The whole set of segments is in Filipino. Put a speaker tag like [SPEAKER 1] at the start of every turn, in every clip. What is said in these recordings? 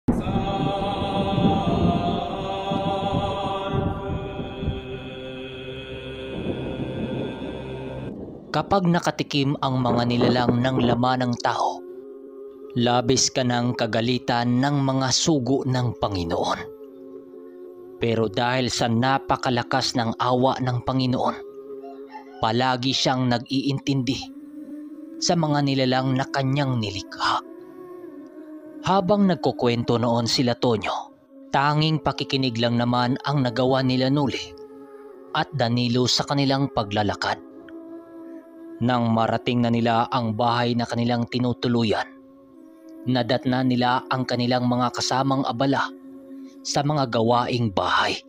[SPEAKER 1] Kapag nakatikim ang mga nilalang ng laman ng tao, labis ka ng kagalitan ng mga sugo ng Panginoon. Pero dahil sa napakalakas ng awa ng Panginoon, palagi siyang nag-iintindi sa mga nilalang na kanyang nilikha. Habang nagkukwento noon sila Tonyo, tanging pakikinig lang naman ang nagawa nila Noli at Danilo sa kanilang paglalakad. Nang marating na nila ang bahay na kanilang tinutuluyan, nadatna nila ang kanilang mga kasamang abala sa mga gawaing bahay.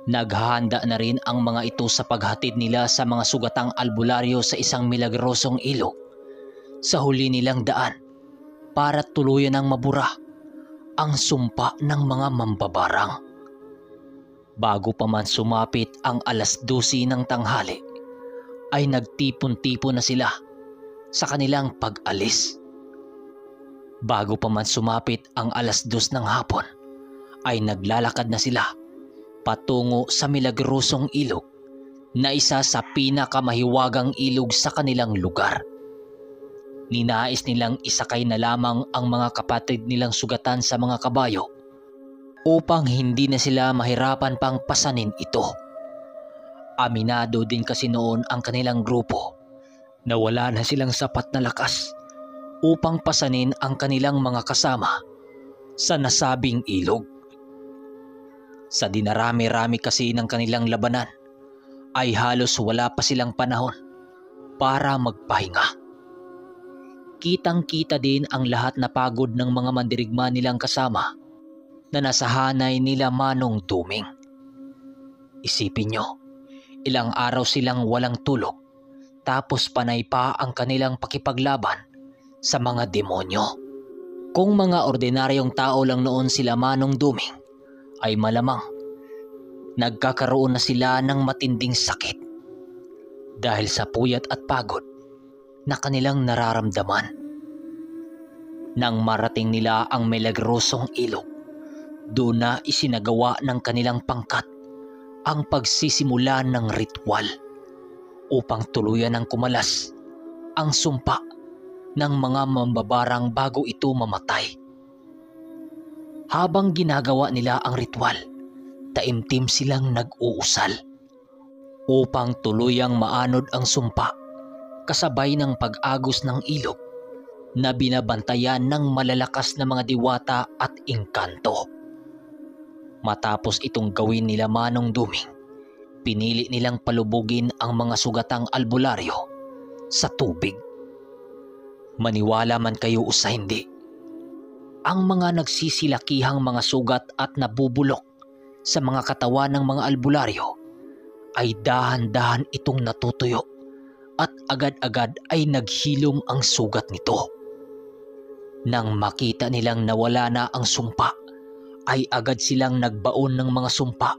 [SPEAKER 1] Naghahanda na rin ang mga ito sa paghatid nila sa mga sugatang albularyo sa isang milagrosong ilog sa huli nilang daan para tuluyan ng mabura ang sumpa ng mga mambabarang. Bago pa man sumapit ang 12:00 ng tanghali, ay nagtipon-tipon na sila sa kanilang pag-alis. Bago pa man sumapit ang 2:00 ng hapon, ay naglalakad na sila patungo sa milagrosong ilog na isa sa pinakamahiwagang ilog sa kanilang lugar. Ninais nilang isakay na lamang ang mga kapatid nilang sugatan sa mga kabayo upang hindi na sila mahirapan pang pasanin ito. Aminado din kasi noon ang kanilang grupo na wala na silang sapat na lakas upang pasanin ang kanilang mga kasama sa nasabing ilog. Sa dinarami-rami kasi ng kanilang labanan ay halos wala pa silang panahon para magpahinga. Kitang-kita din ang lahat na pagod ng mga mandirigma nilang kasama na nasahanay nila Manong Duming. Isipin nyo, ilang araw silang walang tulog tapos panay pa ang kanilang pakipaglaban sa mga demonyo. Kung mga ordinaryong tao lang noon sila Manong Duming, ay malamang nagkakaroon na sila ng matinding sakit dahil sa puyat at pagod na kanilang nararamdaman. Nang marating nila ang milagrosong ilog, doon na isinagawa ng kanilang pangkat ang pagsisimula ng ritual upang tuluyan ng kumalas ang sumpa ng mga mambabarang bago ito mamatay. Habang ginagawa nila ang ritual, taimtim silang nag-uusal upang tuluyang maanod ang sumpa kasabay ng pag-agos ng ilog na binabantayan ng malalakas na mga diwata at engkanto. Matapos itong gawin nila Manong Duming, pinili nilang palubugin ang mga sugatang albularyo sa tubig. Maniwala man kayo o sa hindi, ang mga nagsisilakihang mga sugat at nabubulok sa mga katawan ng mga albularyo ay dahan-dahan itong natutuyo at agad-agad ay naghilom ang sugat nito. Nang makita nilang nawala na ang sumpa, ay agad silang nagbaon ng mga sumpa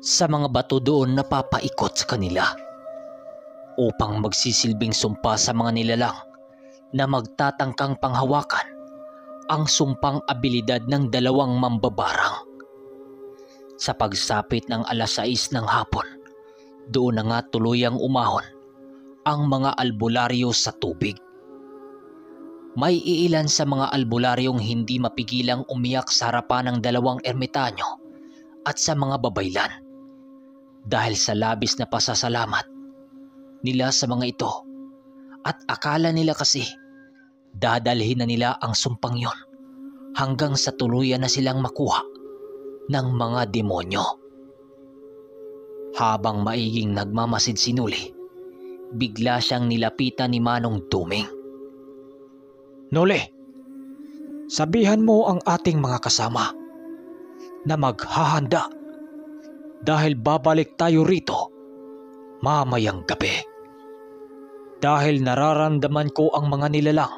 [SPEAKER 1] sa mga bato doon na papaikot sa kanila upang magsisilbing sumpa sa mga nilalang na magtatangkang panghawakan ang sumpang abilidad ng 2 mambabarang. Sa pagsapit ng 6:00 ng hapon, doon na nga tuluyang umahon ang mga albularyo sa tubig. May iilan sa mga albularyong hindi mapigilang umiyak sa harapan ng 2 ermitanyo at sa mga babaylan dahil sa labis na pasasalamat nila sa mga ito, at akala nila kasi dadalhin na nila ang sumpang yon hanggang sa tuluyan na silang makuha ng mga demonyo. Habang maiging nagmamasid si Noli, bigla siyang nilapitan ni Manong Duming.
[SPEAKER 2] Noli, sabihan mo ang ating mga kasama na maghahanda dahil babalik tayo rito mamayang gabi. Dahil nararamdaman ko ang mga nilalang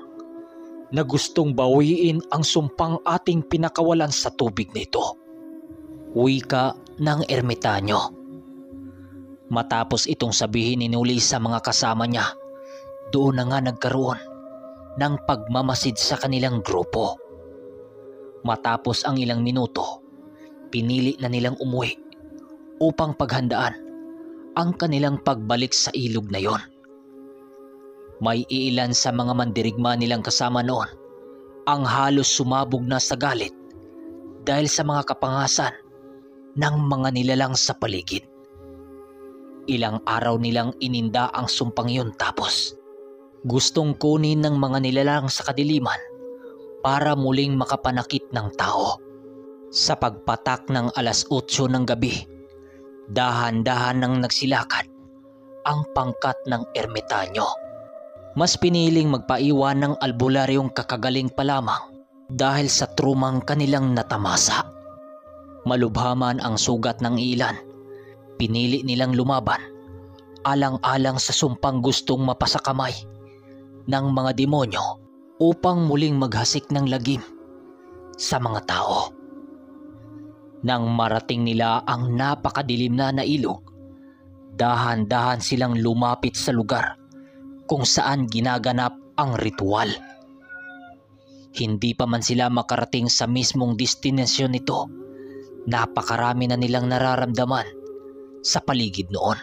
[SPEAKER 2] na gustong bawiin ang sumpang ating pinakawalan sa tubig nito.
[SPEAKER 1] Wika ng ermitanyo. Matapos itong sabihin ni Noli sa mga kasama niya, doon na nga nagkaroon ng pagmamasid sa kanilang grupo. Matapos ang ilang minuto, pinili na nilang umuwi upang paghandaan ang kanilang pagbalik sa ilog na yon. May iilan sa mga mandirigma nilang kasama noon ang halos sumabog na sa galit dahil sa mga kapangasan ng mga nilalang sa paligid. Ilang araw nilang ininda ang sumpang yun tapos gustong kunin ng mga nilalang sa kadiliman para muling makapanakit ng tao. Sa pagpatak ng 8:00 ng gabi, dahan-dahan nang nagsilakad ang pangkat ng ermitanyo. Mas piniling magpaiwan ng albularyong kakagaling pa lamang dahil sa trumang kanilang natamasa. Malubhaman ang sugat ng ilan, pinili nilang lumaban alang-alang sa sumpang gustong mapasakamay ng mga demonyo upang muling maghasik ng lagim sa mga tao. Nang marating nila ang napakadilim na ilog, dahan-dahan silang lumapit sa lugar kung saan ginaganap ang ritual. Hindi pa man sila makarating sa mismong destinasyon nito, napakarami na nilang nararamdaman sa paligid noon.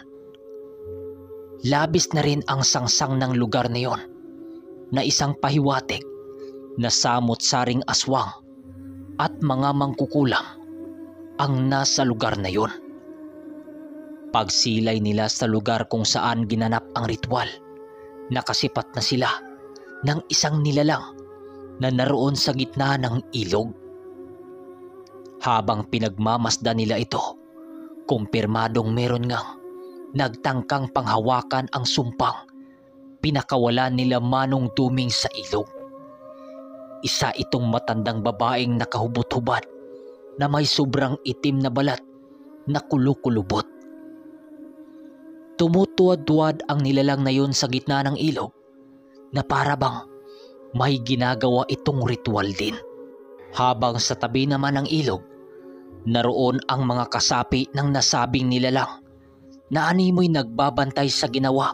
[SPEAKER 1] Labis na rin ang sangsang ng lugar na yon, na isang pahiwatig na samot-saring aswang at mga mangkukulam ang nasa lugar na yon. Pagsilay nila sa lugar kung saan ginanap ang ritual, nakasipat na sila ng isang nilalang na naroon sa gitna ng ilog. Habang pinagmamasdan nila ito, kumpirmadong meron ngang nagtangkang panghawakan ang sumpang pinakawalan nila Manong Duming sa ilog. Isa itong matandang babaeng nakahubot-hubad na may sobrang itim na balat na kulukulubot. Tumutuwad-tuwad ang nilalang na yun sa gitna ng ilog na parabang may ginagawa itong ritual din. Habang sa tabi naman ng ilog, naroon ang mga kasapi ng nasabing nilalang na animoy nagbabantay sa ginawa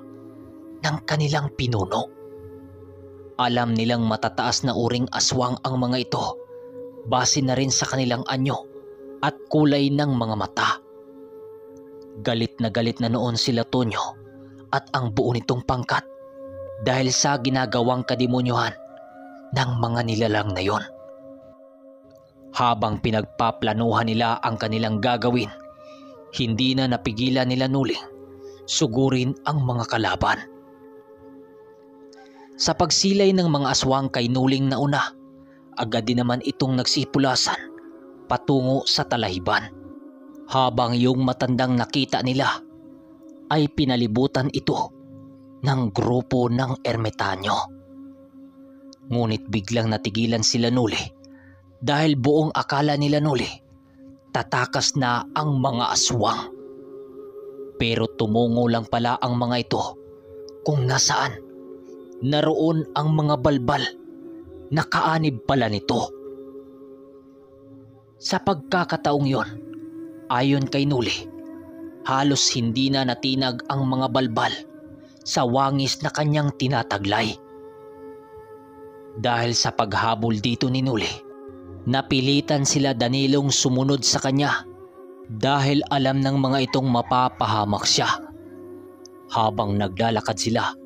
[SPEAKER 1] ng kanilang pinuno. Alam nilang matataas na uring aswang ang mga ito, base na rin sa kanilang anyo at kulay ng mga mata. Galit na noon sila Tonyo at ang buo nitong pangkat dahil sa ginagawang kadimonyohan ng mga nilalang na yon. Habang pinagpaplanuhan nila ang kanilang gagawin, hindi na napigilan nila Nuling sugurin ang mga kalaban. Sa pagsilay ng mga aswang kay Nuling na una, agad din naman itong nagsipulasan patungo sa talahiban. Habang yung matandang nakita nila ay pinalibutan ito ng grupo ng ermitanyo. Ngunit biglang natigilan sila Nuli dahil buong akala nila Nuli tatakas na ang mga aswang. Pero tumungo lang pala ang mga ito kung nasaan naroon ang mga balbal na kaanib pala nito. Sa pagkakataong yon, ayon kay Nuli, halos hindi na natinag ang mga balbal sa wangis na kanyang tinataglay. Dahil sa paghabol dito ni Nuli, napilitan sila Danilong sumunod sa kanya dahil alam ng mga itong mapapahamak siya. Habang naglalakad sila,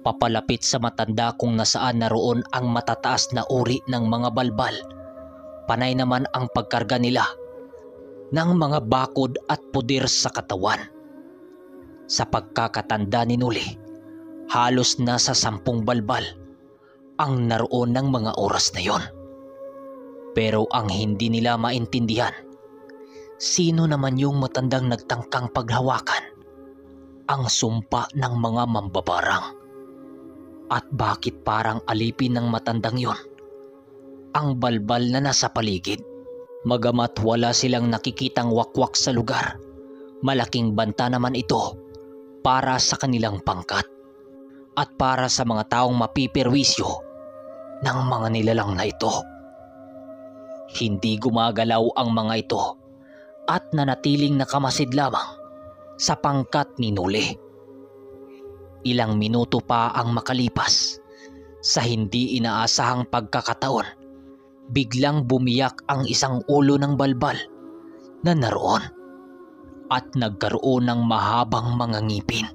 [SPEAKER 1] papalapit sa matanda kung nasaan naroon ang matataas na uri ng mga balbal, panay naman ang pagkarga nila ng mga bakod at puder sa katawan. Sa pagkakatanda ni Nuli, halos nasa 10 balbal ang naroon ng mga oras na yon. Pero ang hindi nila maintindihan, sino naman yung matandang nagtangkang paghawakan ang sumpa ng mga mambabarang? At bakit parang alipin ng matandang yon ang balbal na nasa paligid? Magamat wala silang nakikitang wakwak sa lugar, malaking banta naman ito para sa kanilang pangkat at para sa mga taong mapipirwisyo ng mga nilalang na ito. Hindi gumagalaw ang mga ito at nanatiling nakamasid lamang sa pangkat ni Nuli. Ilang minuto pa ang makalipas sa hindi inaasahang pagkakataon, biglang bumiyak ang isang ulo ng balbal na naroon at nagkaroon ng mahabang mga ngipin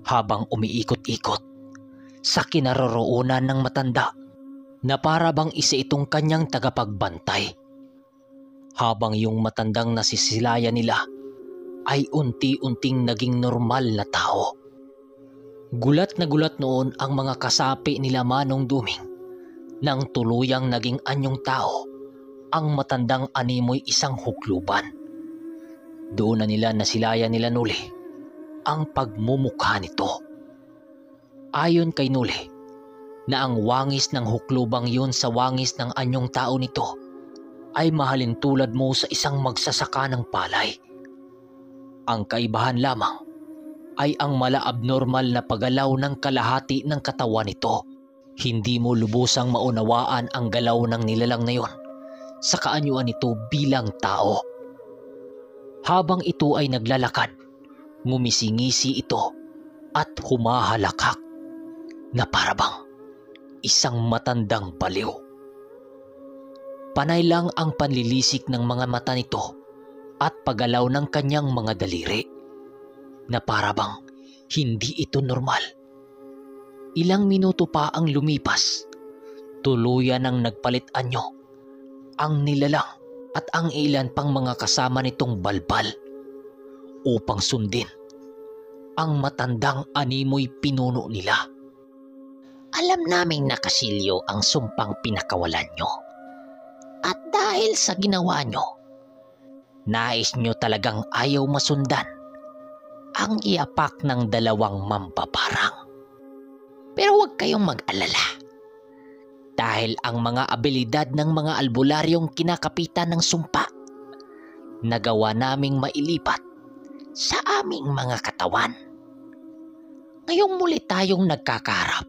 [SPEAKER 1] habang umiikot-ikot sa kinaroroonan ng matanda na para bang isa itong kanyang tagapagbantay. Habang yung matandang nasisilayan nila ay unti-unting naging normal na tao. Gulat na gulat noon ang mga kasapi nila Manong Duming nang tuluyang naging anyong tao ang matandang animoy isang hukluban. Doon na nila nasilayan nila Nuli ang pagmumukha nito. Ayon kay Nuli na ang wangis ng huklubang yun sa wangis ng anyong tao nito ay mahalin tulad mo sa isang magsasaka ng palay. Ang kaibahan lamang ay ang mala-abnormal na paggalaw ng kalahati ng katawan nito. Hindi mo lubusang maunawaan ang galaw ng nilalang na yon sa kaanyuan nito bilang tao. Habang ito ay naglalakad, ngumisingisi ito at humahalakak na parabang isang matandang baliw. Panay lang ang panlilisik ng mga mata nito at paggalaw ng kanyang mga daliri na parabang hindi ito normal. Ilang minuto pa ang lumipas, tuluyan ang nagpalit anyo ang nilalang at ang ilan pang mga kasama nitong balbal upang sundin ang matandang animoy pinuno nila. Alam naming nakasilyo ang sumpang pinakawalan nyo. At dahil sa ginawa nyo, nais nyo talagang ayaw masundan ang iapak ng dalawang mambabarang. Pero huwag kayong mag-alala. Dahil ang mga abilidad ng mga albularyong kinakapitan ng sumpa, nagawa naming mailipat sa aming mga katawan. Ngayong muli tayong nagkakaharap,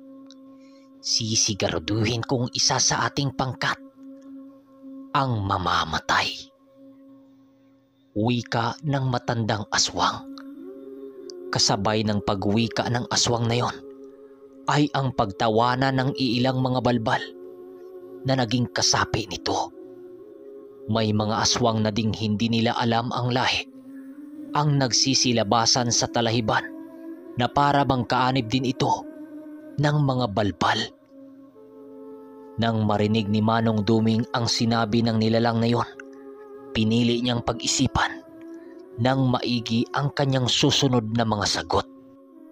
[SPEAKER 1] sisiguraduhin kong isa sa ating pangkat ang mamamatay. Wika ng matandang aswang. Kasabay ng pagwika ng aswang na yon ay ang pagtawanan ng iilang mga balbal na naging kasapi nito. May mga aswang na ding hindi nila alam ang lahi ang nagsisilabasan sa talahiban na para bang kaanib din ito ng mga balbal. Nang marinig ni Manong Duming ang sinabi ng nilalang na yon, pinili niyang pag-isipan nang maigi ang kanyang susunod na mga sagot.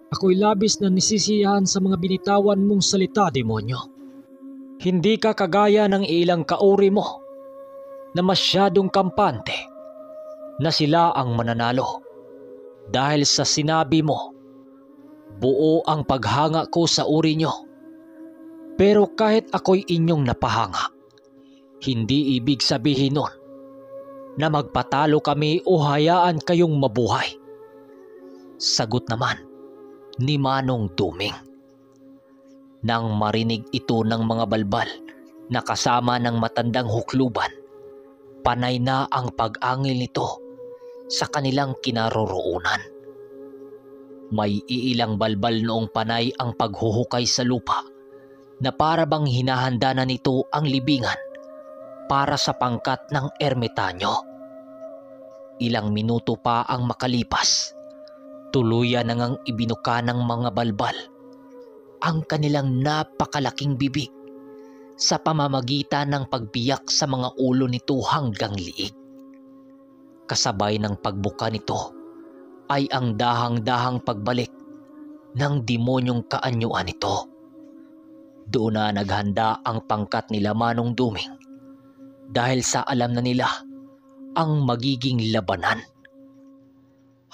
[SPEAKER 2] Ako'y labis na nisisiyahan sa mga binitawan mong salita, demonyo. Hindi ka kagaya ng ilang kauri mo na masyadong kampante na sila ang mananalo. Dahil sa sinabi mo, buo ang paghanga ko sa uri nyo. Pero kahit ako'y inyong napahanga, hindi ibig sabihin nun na magpatalo kami o hayaan kayong mabuhay. Sagot naman ni Manong Duming. Nang marinig ito ng mga balbal na kasama ng matandang hukluban, panay na ang pag-angil nito sa kanilang kinaroroonan. May iilang balbal noong panay ang paghuhukay sa lupa na para bang hinahanda na nito ang libingan para sa pangkat ng ermitanyo. Ilang minuto pa ang makalipas, tuluyan na ngang ibinuka ng mga balbal ang kanilang napakalaking bibig sa pamamagitan ng pagbiyak sa mga ulo nito hanggang liig. Kasabay ng pagbuka nito ay ang dahang-dahang pagbalik ng demonyong kaanyuan nito. Doon na naghanda ang pangkat nila Manong Duming dahil sa alam na nila ang magiging labanan.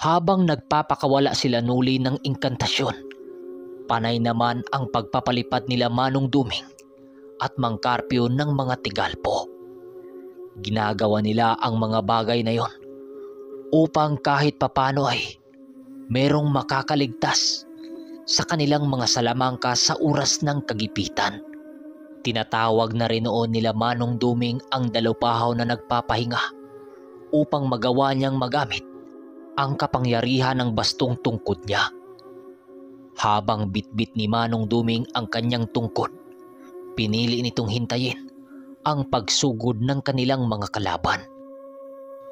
[SPEAKER 2] Habang nagpapakawala sila Nuli ng inkantasyon, panay naman ang pagpapalipad nila Manong Duming at Mang Carpio ng mga tigalpo. Ginagawa nila ang mga bagay na yon upang kahit papano ay merong makakaligtas sa kanilang mga salamangka sa oras ng kagipitan. Tinatawag na rin noon nila Manong Duming ang dalupahaw na nagpapahinga upang magawa niyang magamit ang kapangyarihan ng bastong tungkod niya. Habang bitbit ni Manong Duming ang kanyang tungkod, pinili nitong hintayin
[SPEAKER 1] ang pagsugod ng kanilang mga kalaban.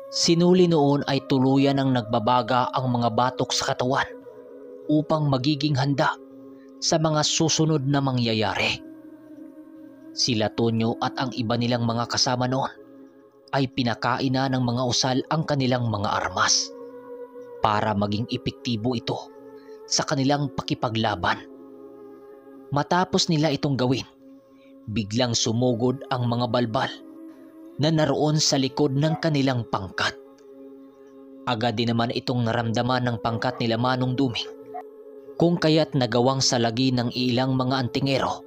[SPEAKER 1] Sinuli noon ay tuluyan ang nagbabaga ang mga batok sa katawan upang magiging handa sa mga susunod na mangyayari. Sila Tonyo at ang iba nilang mga kasama noon ay pinakain na ng mga usal ang kanilang mga armas para maging epektibo ito sa kanilang pakipaglaban. Matapos nila itong gawin, biglang sumugod ang mga balbal na naroon sa likod ng kanilang pangkat. Agad din naman itong naramdaman ng pangkat nila Manong Duming, kung kaya't nagawang salagi ng ilang mga antingero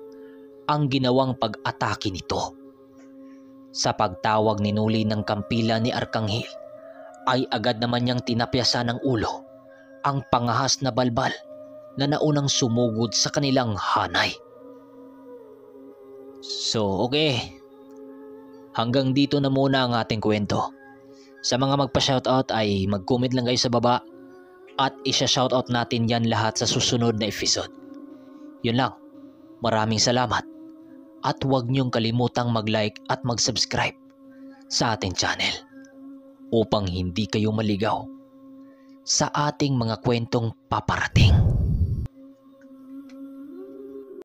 [SPEAKER 1] ang ginawang pag-atake nito. Sa pagtawag ni Nuli ng kampila ni Arkanghel, ay agad naman niyang tinapyasan ng ulo ang pangahas na balbal na naunang sumugod sa kanilang hanay. So okay, hanggang dito na muna ang ating kwento. Sa mga magpa-shoutout ay mag-comment lang kayo sa baba at isa-shoutout natin yan lahat sa susunod na episode. Yun lang, maraming salamat at huwag niyong kalimutang mag-like at mag-subscribe sa ating channel upang hindi kayo maligaw sa ating mga kwentong paparating.